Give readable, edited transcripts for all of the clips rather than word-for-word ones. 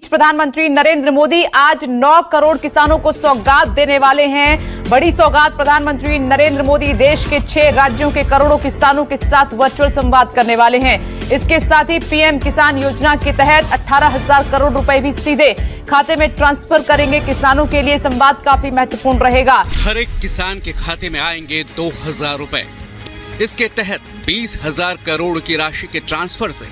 प्रधानमंत्री नरेंद्र मोदी आज 9 करोड़ किसानों को सौगात देने वाले हैं। बड़ी सौगात प्रधानमंत्री नरेंद्र मोदी देश के 6 राज्यों के करोड़ों किसानों के साथ वर्चुअल संवाद करने वाले हैं। इसके साथ ही पीएम किसान योजना के तहत 18,000 करोड़ रुपए भी सीधे खाते में ट्रांसफर करेंगे। किसानों के लिए संवाद काफी महत्वपूर्ण रहेगा। हर एक किसान के खाते में आएंगे 2,000 रुपए। इसके तहत 20,000 करोड़ की राशि के ट्रांसफर से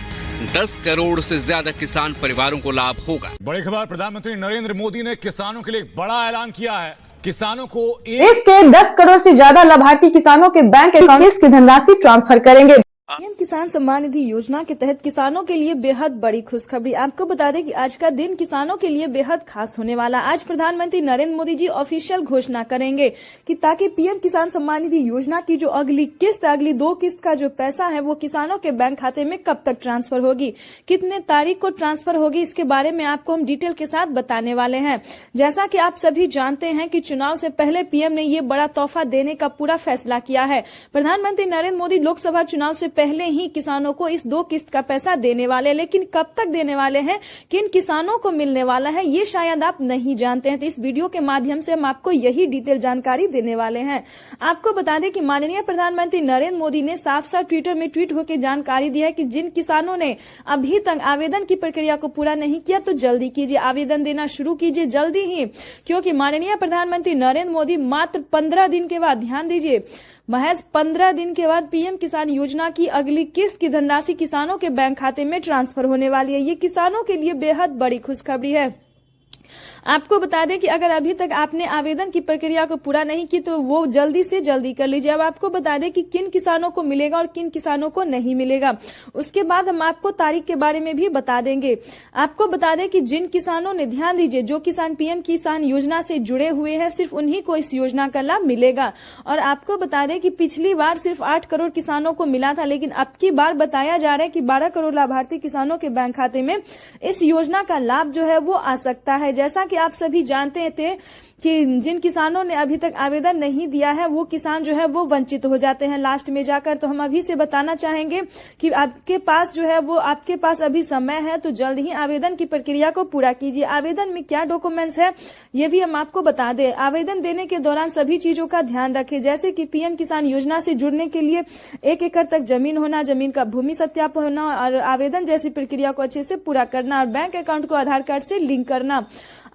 10 करोड़ से ज्यादा किसान परिवारों को लाभ होगा। बड़ी खबर, प्रधानमंत्री नरेंद्र मोदी ने किसानों के लिए एक बड़ा ऐलान किया है। किसानों को देश के 10 करोड़ से ज्यादा लाभार्थी किसानों के बैंक अकाउंट की धनराशि ट्रांसफर करेंगे। पीएम किसान सम्मान निधि योजना के तहत किसानों के लिए बेहद बड़ी खुशखबरी। आपको बता दें कि आज का दिन किसानों के लिए बेहद खास होने वाला। आज प्रधानमंत्री नरेंद्र मोदी जी ऑफिशियल घोषणा करेंगे कि ताकि पीएम किसान सम्मान निधि योजना की जो अगली 2 किस्त का जो पैसा है वो किसानों के बैंक खाते में कब तक ट्रांसफर होगी, कितने तारीख को ट्रांसफर होगी, इसके बारे में आपको हम डिटेल के साथ बताने वाले हैं। जैसा कि आप सभी जानते हैं कि चुनाव से पहले पीएम ने ये बड़ा तोहफा देने का पूरा फैसला किया है। प्रधानमंत्री नरेंद्र मोदी लोकसभा चुनाव से पहले ही किसानों को इस 2 किस्त का पैसा देने वाले, लेकिन कब तक देने वाले हैं, किन किसानों को मिलने वाला है, ये शायद आप नहीं जानते हैं। तो इस वीडियो के माध्यम से हम आपको यही डिटेल जानकारी देने वाले हैं। आपको बता दें कि माननीय प्रधानमंत्री नरेंद्र मोदी ने साफ साफ ट्विटर में ट्वीट होकर जानकारी दी है कि जिन किसानों ने अभी तक आवेदन की प्रक्रिया को पूरा नहीं किया तो जल्दी कीजिए, आवेदन देना शुरू कीजिए जल्दी ही, क्योंकि माननीय प्रधानमंत्री नरेंद्र मोदी मात्र 15 दिन के बाद, ध्यान दीजिए, महज 15 दिन के बाद पीएम किसान योजना की अगली किस्त की धनराशि किसानों के बैंक खाते में ट्रांसफर होने वाली है। ये किसानों के लिए बेहद बड़ी खुशखबरी है। आपको बता दें कि अगर अभी तक आपने आवेदन की प्रक्रिया को पूरा नहीं की तो वो जल्दी से जल्दी कर लीजिए। अब आपको बता दें कि किन किसानों को मिलेगा और किन किसानों को नहीं मिलेगा, उसके बाद हम आपको तारीख के बारे में भी बता देंगे। आपको बता दें कि जिन किसानों ने, ध्यान दीजिए, जो किसान पीएम किसान योजना से जुड़े हुए हैं सिर्फ उन्हीं को इस योजना का लाभ मिलेगा। और आपको बता दें कि पिछली बार सिर्फ 8 करोड़ किसानों को मिला था, लेकिन अब की बार बताया जा रहा है कि 12 करोड़ लाभार्थी किसानों के बैंक खाते में इस योजना का लाभ जो है वो आ सकता है। जैसा कि आप सभी जानते थे कि जिन किसानों ने अभी तक आवेदन नहीं दिया है वो किसान जो है वो वंचित हो जाते हैं लास्ट में जाकर। तो हम अभी से बताना चाहेंगे कि आपके पास जो है वो, आपके पास अभी समय है तो जल्द ही आवेदन की प्रक्रिया को पूरा कीजिए। आवेदन में क्या डॉक्यूमेंट्स है ये भी हम आपको बता दें। आवेदन देने के दौरान सभी चीजों का ध्यान रखें, जैसे कि पीएम किसान योजना से जुड़ने के लिए 1 एकड़ तक जमीन होना, जमीन का भूमि सत्यापन होना और आवेदन जैसी प्रक्रिया को अच्छे से पूरा करना और बैंक अकाउंट को आधार कार्ड से लिंक करना।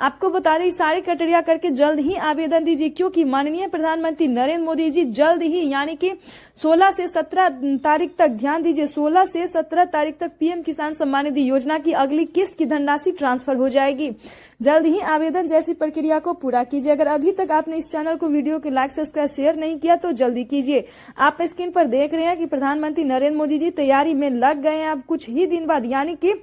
आपको बता दें सारे क्राइटेरिया करके जल्द ही आवेदन दीजिए, क्योंकि माननीय प्रधानमंत्री नरेंद्र मोदी जी जल्द ही, यानी कि 16 से 17 तारीख तक, ध्यान दीजिए, 16 से 17 तारीख तक पीएम किसान सम्मान निधि योजना की अगली किस्त की धनराशि ट्रांसफर हो जाएगी। जल्द ही आवेदन जैसी प्रक्रिया को पूरा कीजिए। अगर अभी तक आपने इस चैनल को, वीडियो को लाइक सब्सक्राइब शेयर नहीं किया तो जल्दी कीजिए। आप स्क्रीन पर देख रहे हैं कि प्रधानमंत्री नरेंद्र मोदी जी तैयारी में लग गए हैं। अब कुछ ही दिन बाद, यानी कि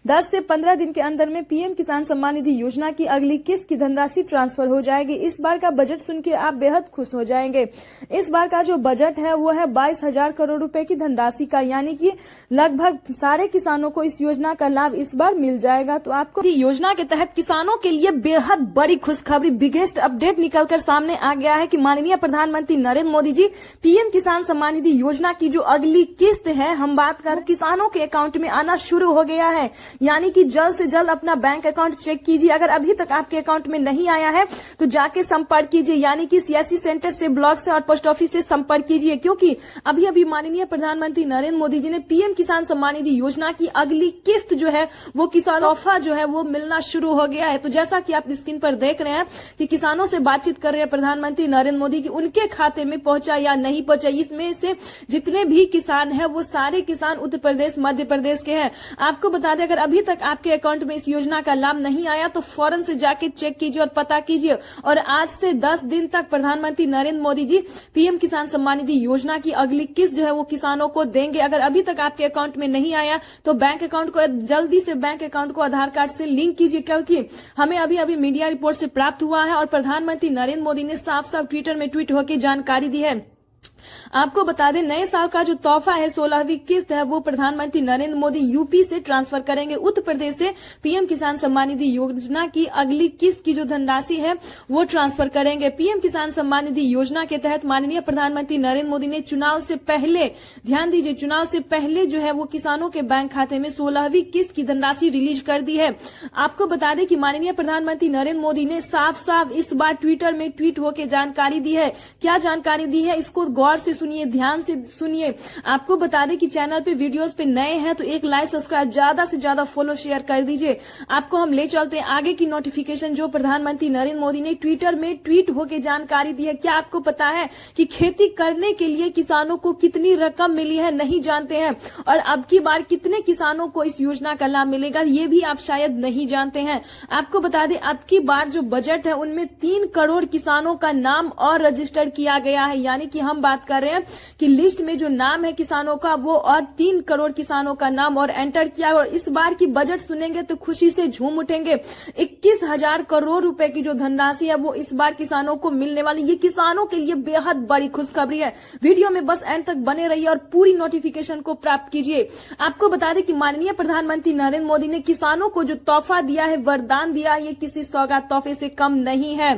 10 से 15 दिन के अंदर में पीएम किसान सम्मान निधि योजना की अगली किस्त की धनराशि ट्रांसफर हो जाएगी। इस बार का बजट सुन के आप बेहद खुश हो जाएंगे। इस बार का जो बजट है वो है 22,000 करोड़ रुपए की धनराशि का, यानी कि लगभग सारे किसानों को इस योजना का लाभ इस बार मिल जाएगा। तो आपको योजना के तहत किसानों के लिए बेहद बड़ी खुशखबरी, बिगेस्ट अपडेट निकलकर सामने आ गया है कि माननीय प्रधानमंत्री नरेंद्र मोदी जी पीएम किसान सम्मान निधि योजना की जो अगली किस्त है, हम बात कर, किसानों के अकाउंट में आना शुरू हो गया है। यानी कि जल्द से जल्द अपना बैंक अकाउंट चेक कीजिए। अगर अभी तक आपके अकाउंट में नहीं आया है तो जाके संपर्क कीजिए, यानी कि सीएससी सेंटर से, ब्लॉक से और पोस्ट ऑफिस से संपर्क कीजिए, क्योंकि अभी अभी माननीय प्रधानमंत्री नरेंद्र मोदी जी ने पीएम किसान सम्मान निधि योजना की अगली किस्त जो है वो किसान तोहफा जो है वो मिलना शुरू हो गया है। तो जैसा कि आप स्क्रीन पर देख रहे हैं कि किसानों से बातचीत कर रहे हैं प्रधानमंत्री नरेंद्र मोदी की उनके खाते में पहुंचा या नहीं पहुंचा। इसमें से जितने भी किसान है वो सारे किसान उत्तर प्रदेश, मध्य प्रदेश के हैं। आपको बता दें अगर अभी तक आपके अकाउंट में इस योजना का लाभ नहीं आया तो फौरन से जाके चेक कीजिए और पता कीजिए। और आज से 10 दिन तक प्रधानमंत्री नरेंद्र मोदी जी पीएम किसान सम्मान निधि योजना की अगली किस्त जो है वो किसानों को देंगे। अगर अभी तक आपके अकाउंट में नहीं आया तो बैंक अकाउंट को जल्दी से, बैंक अकाउंट को आधार कार्ड से लिंक कीजिए, क्योंकि हमें अभी अभी मीडिया रिपोर्ट से प्राप्त हुआ है और प्रधानमंत्री नरेंद्र मोदी ने साफ साफ ट्विटर में ट्वीट होकर जानकारी दी है आपको बता दें नए साल का जो तोहफा है 16वीं किस्त है वो प्रधानमंत्री नरेंद्र मोदी यूपी से ट्रांसफर करेंगे। उत्तर प्रदेश से पीएम किसान सम्मान निधि योजना की अगली किस्त की जो धनराशि है वो ट्रांसफर करेंगे। पीएम किसान सम्मान निधि योजना के तहत माननीय प्रधानमंत्री नरेंद्र मोदी ने चुनाव से पहले, ध्यान दीजिए, चुनाव से पहले जो है वो किसानों के बैंक खाते में 16वीं किस्त की धनराशि रिलीज कर दी है। आपको बता दें कि माननीय प्रधानमंत्री नरेंद्र मोदी ने साफ साफ इस बार ट्विटर में ट्वीट होकर जानकारी दी है। क्या जानकारी दी है इसको गौर से सुनिए, ध्यान से सुनिए। आपको बता दें कि चैनल पे वीडियोस पे नए हैं तो एक लाइक सब्सक्राइब ज्यादा से ज्यादा फॉलो शेयर कर दीजिए। आपको हम ले चलते हैं आगे की नोटिफिकेशन जो प्रधानमंत्री नरेंद्र मोदी ने ट्विटर में ट्वीट होकर जानकारी दी है। क्या आपको पता है कि खेती करने के लिए किसानों को कितनी रकम मिली है? नहीं जानते हैं। और अब की बार कितने किसानों को इस योजना का लाभ मिलेगा ये भी आप शायद नहीं जानते हैं। आपको बता दें अब की बार जो बजट है उनमें 3 करोड़ किसानों का नाम और रजिस्टर किया गया है। यानी कि हम बात कर रहे हैं कि लिस्ट में जो नाम है किसानों का वो और 3 करोड़ किसानों का नाम और एंटर किया। और इस बार की बजट सुनेंगे तो खुशी से झूम उठेंगे। 21,000 करोड़ रुपए की जो धनराशि है वो इस बार किसानों को मिलने वाली, ये किसानों के लिए बेहद बड़ी खुशखबरी है। वीडियो में बस एंड तक बने रहिए और पूरी नोटिफिकेशन को प्राप्त कीजिए। आपको बता दें कि माननीय प्रधानमंत्री नरेंद्र मोदी ने किसानों को जो तोहफा दिया है, वरदान दिया है, ये किसी सौगात तोहफे से कम नहीं है।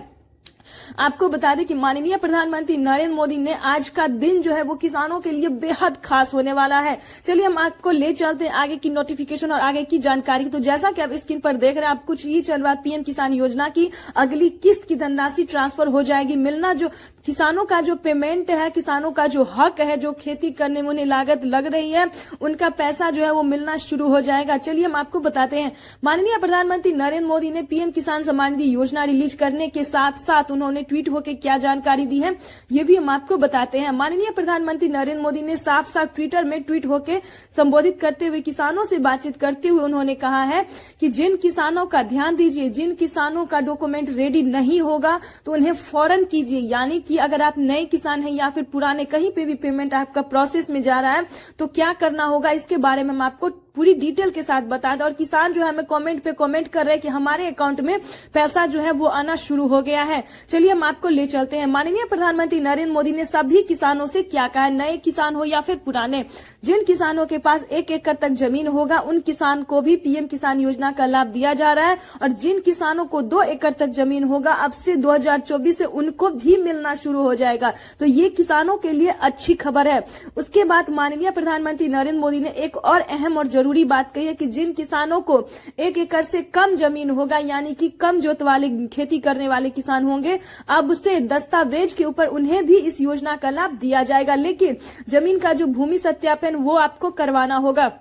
आपको बता दें कि माननीय प्रधानमंत्री नरेंद्र मोदी ने आज का दिन जो है वो किसानों के लिए बेहद खास होने वाला है। चलिए हम आपको ले चलते हैं आगे की नोटिफिकेशन और आगे की जानकारी। तो जैसा कि आप स्क्रीन पर देख रहे हैं, आप कुछ ही चल बाद पीएम किसान योजना की अगली किस्त की धनराशि ट्रांसफर हो जाएगी। मिलना जो किसानों का जो पेमेंट है, किसानों का जो हक है, जो खेती करने में उन्हें लागत लग रही है, उनका पैसा जो है वो मिलना शुरू हो जाएगा। चलिए हम आपको बताते हैं माननीय प्रधानमंत्री नरेंद्र मोदी ने पीएम किसान सम्मान निधि योजना रिलीज करने के साथ साथ उन्होंने ट्वीट होकर क्या जानकारी दी है ये भी हम आपको बताते हैं। माननीय प्रधानमंत्री नरेंद्र मोदी ने साफ साफ ट्विटर में ट्वीट होकर संबोधित करते हुए, किसानों से बातचीत करते हुए उन्होंने कहा है कि जिन किसानों का, ध्यान दीजिए, जिन किसानों का डॉक्यूमेंट रेडी नहीं होगा तो उन्हें फौरन कीजिए। यानी कि अगर आप नए किसान हैं या फिर पुराने, कहीं पे भी पेमेंट आपका प्रोसेस में जा रहा है तो क्या करना होगा इसके बारे में हम आपको पूरी डिटेल के साथ बता दें। और किसान जो है हमें कमेंट पे कमेंट कर रहे हैं कि हमारे अकाउंट में पैसा जो है वो आना शुरू हो गया है। चलिए हम आपको ले चलते हैं। माननीय प्रधानमंत्री नरेंद्र मोदी ने सभी किसानों से क्या कहा है, नए किसान हो या फिर पुराने, जिन किसानों के पास 1 एकड़ तक जमीन होगा उन किसान को भी पीएम किसान योजना का लाभ दिया जा रहा है। और जिन किसानों को 2 एकड़ तक जमीन होगा अब से 2024 से उनको भी मिलना शुरू हो जाएगा। तो ये किसानों के लिए अच्छी खबर है। उसके बाद माननीय प्रधानमंत्री नरेंद्र मोदी ने एक और अहम और जरूरी बात कही है कि जिन किसानों को 1 एकड़ से कम जमीन होगा, यानी कि कम जोत वाले खेती करने वाले किसान होंगे, अब से दस्तावेज के ऊपर उन्हें भी इस योजना का लाभ दिया जाएगा। लेकिन जमीन का जो भूमि सत्यापन वो आपको करवाना होगा।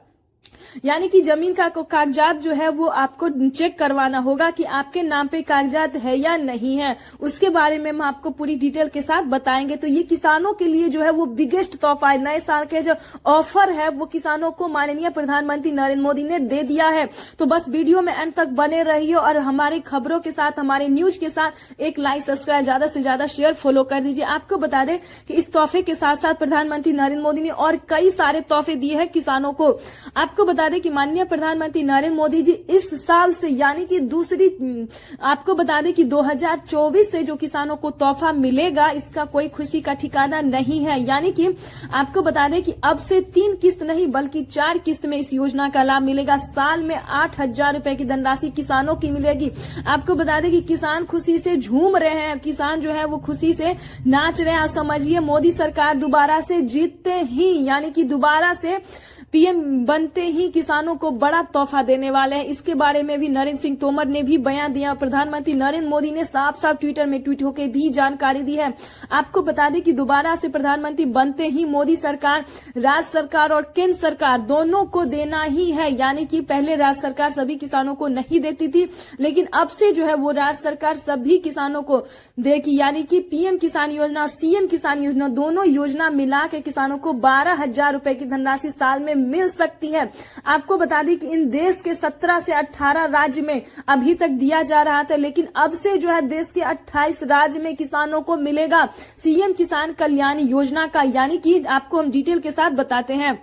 यानी कि जमीन का कागजात जो है वो आपको चेक करवाना होगा कि आपके नाम पे कागजात है या नहीं है। उसके बारे में हम आपको पूरी डिटेल के साथ बताएंगे। तो ये किसानों के लिए जो है वो बिगेस्ट तोहफा है। नए साल के जो ऑफर है वो किसानों को माननीय प्रधानमंत्री नरेंद्र मोदी ने दे दिया है। तो बस वीडियो में अंत तक बने रहिए और हमारी खबरों के साथ, हमारे न्यूज के साथ एक लाइक, सब्सक्राइब, ज्यादा से ज्यादा शेयर, फॉलो कर दीजिए। आपको बता दें कि इस तोहफे के साथ साथ प्रधानमंत्री नरेंद्र मोदी ने और कई सारे तोहफे दिए हैं किसानों को। आपको बता दें कि माननीय प्रधानमंत्री नरेंद्र मोदी जी इस साल से, यानी कि आपको बता दें कि 2024 से जो किसानों को तोहफा मिलेगा इसका कोई खुशी का ठिकाना नहीं है। यानी कि आपको बता दें कि अब से 3 किस्त नहीं बल्कि 4 किस्त में इस योजना का लाभ मिलेगा। साल में 8,000 रुपए की धनराशि किसानों की मिलेगी। आपको बता दें कि किसान खुशी से झूम रहे हैं, किसान जो है वो खुशी से नाच रहे हैं। समझिए मोदी सरकार दोबारा से जीतते ही, यानी कि दोबारा से पीएम बनते ही किसानों को बड़ा तोहफा देने वाले हैं। इसके बारे में भी नरेंद्र सिंह तोमर ने भी बयान दिया। प्रधानमंत्री नरेंद्र मोदी ने साफ साफ ट्विटर में ट्वीट होकर भी जानकारी दी है। आपको बता दें कि दोबारा से प्रधानमंत्री बनते ही मोदी सरकार, राज्य सरकार और केंद्र सरकार दोनों को देना ही है। यानी कि पहले राज्य सरकार सभी किसानों को नहीं देती थी, लेकिन अब से जो है वो राज्य सरकार सभी किसानों को देगी। यानी कि पीएम किसान योजना और सीएम किसान योजना दोनों योजना मिला के किसानों को 12,000 रुपए की धनराशि साल में मिल सकती है। आपको बता दें कि इन देश के 17 से 18 राज्य में अभी तक दिया जा रहा था, लेकिन अब से जो है देश के 28 राज्य में किसानों को मिलेगा सीएम किसान कल्याण योजना का। यानी कि आपको हम डिटेल के साथ बताते हैं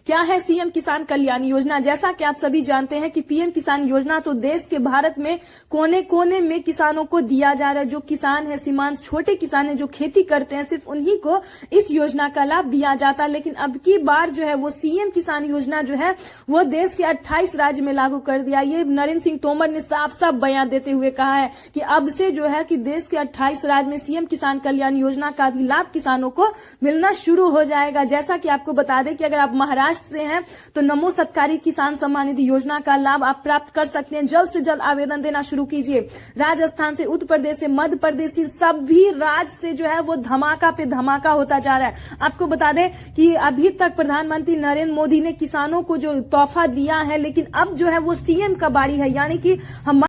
क्या है सीएम किसान कल्याण योजना। जैसा कि आप सभी जानते हैं कि पीएम किसान योजना तो देश के भारत में कोने कोने में किसानों को दिया जा रहा है। जो किसान है, सीमांत छोटे किसान है, जो खेती करते हैं, सिर्फ उन्हीं को इस योजना का लाभ दिया जाता है। लेकिन अब की बार जो है वो सीएम किसान योजना जो है वो देश के 28 राज्य में लागू कर दिया। ये नरेंद्र सिंह तोमर ने साफ साफ बयान देते हुए कहा है कि अब से जो है कि देश के 28 राज्य में सीएम किसान कल्याण योजना का भी लाभ किसानों को मिलना शुरू हो जाएगा। जैसा कि आपको बता दें कि अगर आप महाराष्ट्र से हैं तो नमो सत्कारी किसान सम्मान निधि योजना का लाभ आप प्राप्त कर सकते हैं। जल्द से जल्द आवेदन देना शुरू कीजिए। राजस्थान से, उत्तर प्रदेश से, मध्य प्रदेश से, सभी राज्य से जो है वो धमाका पे धमाका होता जा रहा है। आपको बता दें कि अभी तक प्रधानमंत्री नरेंद्र मोदी ने किसानों को जो तोहफा दिया है, लेकिन अब जो है वो सीएम का बारी है, यानी कि हम